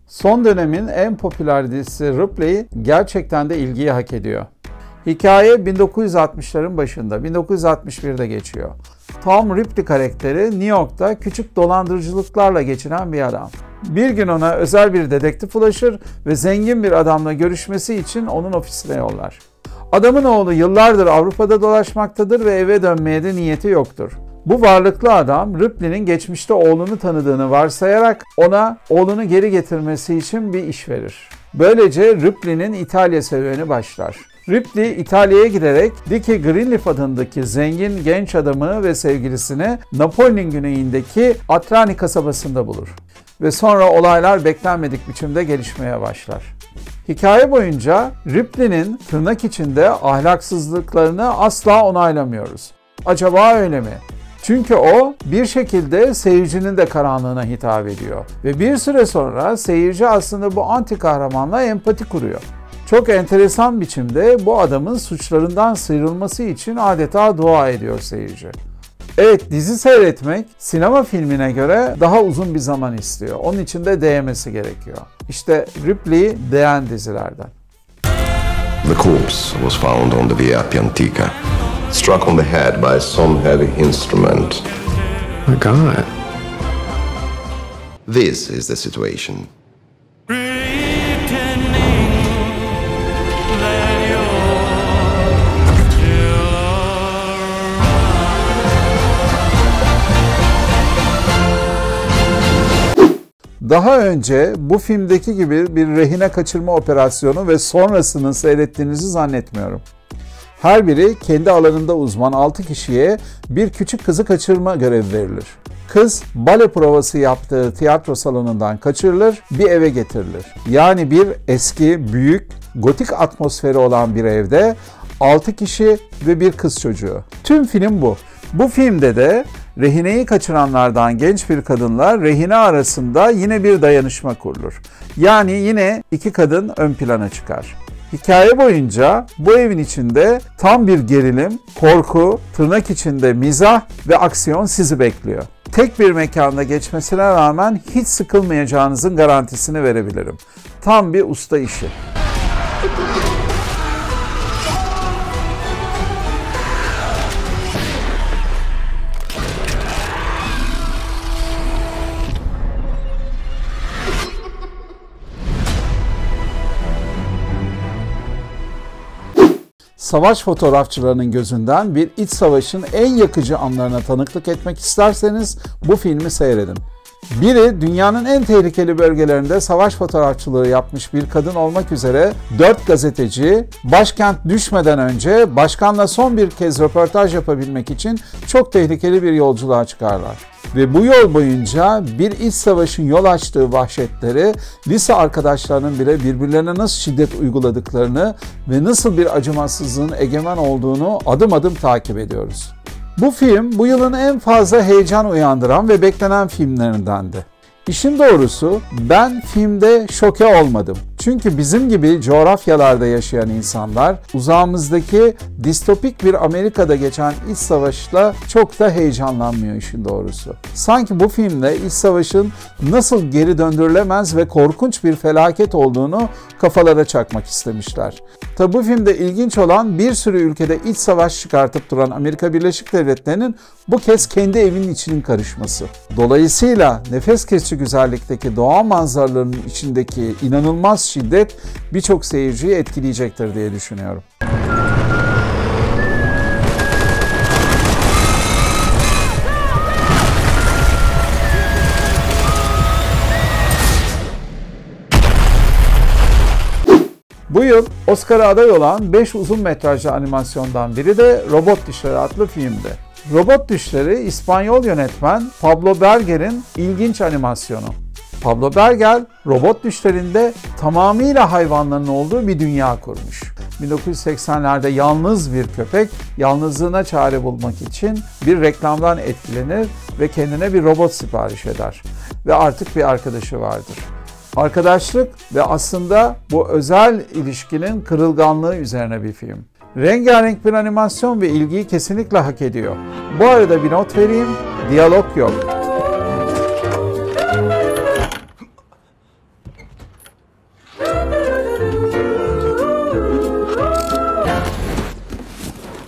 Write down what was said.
Son dönemin en popüler dizisi Ripley gerçekten de ilgiyi hak ediyor. Hikaye 1960'ların başında, 1961'de geçiyor. Tom Ripley karakteri New York'ta küçük dolandırıcılıklarla geçinen bir adam. Bir gün ona özel bir dedektif ulaşır ve zengin bir adamla görüşmesi için onun ofisine yollar. Adamın oğlu yıllardır Avrupa'da dolaşmaktadır ve eve dönmeye de niyeti yoktur. Bu varlıklı adam Ripley'nin geçmişte oğlunu tanıdığını varsayarak ona oğlunu geri getirmesi için bir iş verir. Böylece Ripley'nin İtalya serüveni başlar. Ripley İtalya'ya giderek Dickie Greenleaf adındaki zengin genç adamı ve sevgilisini Napoli'nin güneyindeki Atrani kasabasında bulur. Ve sonra olaylar beklenmedik biçimde gelişmeye başlar. Hikaye boyunca Ripley'nin tırnak içinde ahlaksızlıklarını asla onaylamıyoruz. Acaba öyle mi? Çünkü o bir şekilde seyircinin de karanlığına hitap ediyor. Ve bir süre sonra seyirci aslında bu anti kahramanla empati kuruyor. Çok enteresan biçimde bu adamın suçlarından sıyrılması için adeta dua ediyor seyirci. Evet, dizi seyretmek sinema filmine göre daha uzun bir zaman istiyor. Onun için de değmesi gerekiyor. İşte Ripley değen dizilerden. The corpse was found on the Via Piantica, struck on the head by some heavy instrument. My God. This is the situation. Daha önce bu filmdeki gibi bir rehine kaçırma operasyonu ve sonrasını seyrettiğinizi zannetmiyorum. Her biri kendi alanında uzman 6 kişiye bir küçük kızı kaçırma görevi verilir. Kız bale provası yaptığı tiyatro salonundan kaçırılır, bir eve getirilir. Yani bir eski, büyük, gotik atmosferi olan bir evde 6 kişi ve bir kız çocuğu. Tüm film bu. Bu filmde de rehineyi kaçıranlardan genç bir kadınla rehine arasında yine bir dayanışma kurulur. Yani yine iki kadın ön plana çıkar. Hikaye boyunca bu evin içinde tam bir gerilim, korku, tırnak içinde mizah ve aksiyon sizi bekliyor. Tek bir mekanda geçmesine rağmen hiç sıkılmayacağınızın garantisini verebilirim. Tam bir usta işi. Savaş fotoğrafçılarının gözünden bir iç savaşın en yakıcı anlarına tanıklık etmek isterseniz bu filmi seyredin. Biri dünyanın en tehlikeli bölgelerinde savaş fotoğrafçılığı yapmış bir kadın olmak üzere 4 gazeteci başkent düşmeden önce başkanla son bir kez röportaj yapabilmek için çok tehlikeli bir yolculuğa çıkarlar. Ve bu yol boyunca bir iç savaşın yol açtığı vahşetleri, lise arkadaşlarının bile birbirlerine nasıl şiddet uyguladıklarını ve nasıl bir acımasızlığın egemen olduğunu adım adım takip ediyoruz. Bu film bu yılın en fazla heyecan uyandıran ve beklenen filmlerindendi. İşin doğrusu ben filmde şoke olmadım. Çünkü bizim gibi coğrafyalarda yaşayan insanlar uzağımızdaki distopik bir Amerika'da geçen iç savaşla çok da heyecanlanmıyor işin doğrusu. Sanki bu filmde iç savaşın nasıl geri döndürülemez ve korkunç bir felaket olduğunu kafalara çakmak istemişler. Tabi bu filmde ilginç olan bir sürü ülkede iç savaş çıkartıp duran Amerika Birleşik Devletleri'nin bu kez kendi evinin içinin karışması. Dolayısıyla nefes kesici güzellikteki doğa manzaralarının içindeki inanılmaz şiddet birçok seyirciyi etkileyecektir diye düşünüyorum. Bu yıl Oscar'a aday olan 5 uzun metrajlı animasyondan biri de Robot Düşleri adlı filmdi. Robot Düşleri İspanyol yönetmen Pablo Berger'in ilginç animasyonu. Pablo Berger, robot düşlerinde tamamıyla hayvanların olduğu bir dünya kurmuş. 1980'lerde yalnız bir köpek, yalnızlığına çare bulmak için bir reklamdan etkilenir ve kendine bir robot sipariş eder. Ve artık bir arkadaşı vardır. Arkadaşlık ve aslında bu özel ilişkinin kırılganlığı üzerine bir film. Rengarenk bir animasyon ve ilgiyi kesinlikle hak ediyor. Bu arada bir not vereyim, diyalog yok.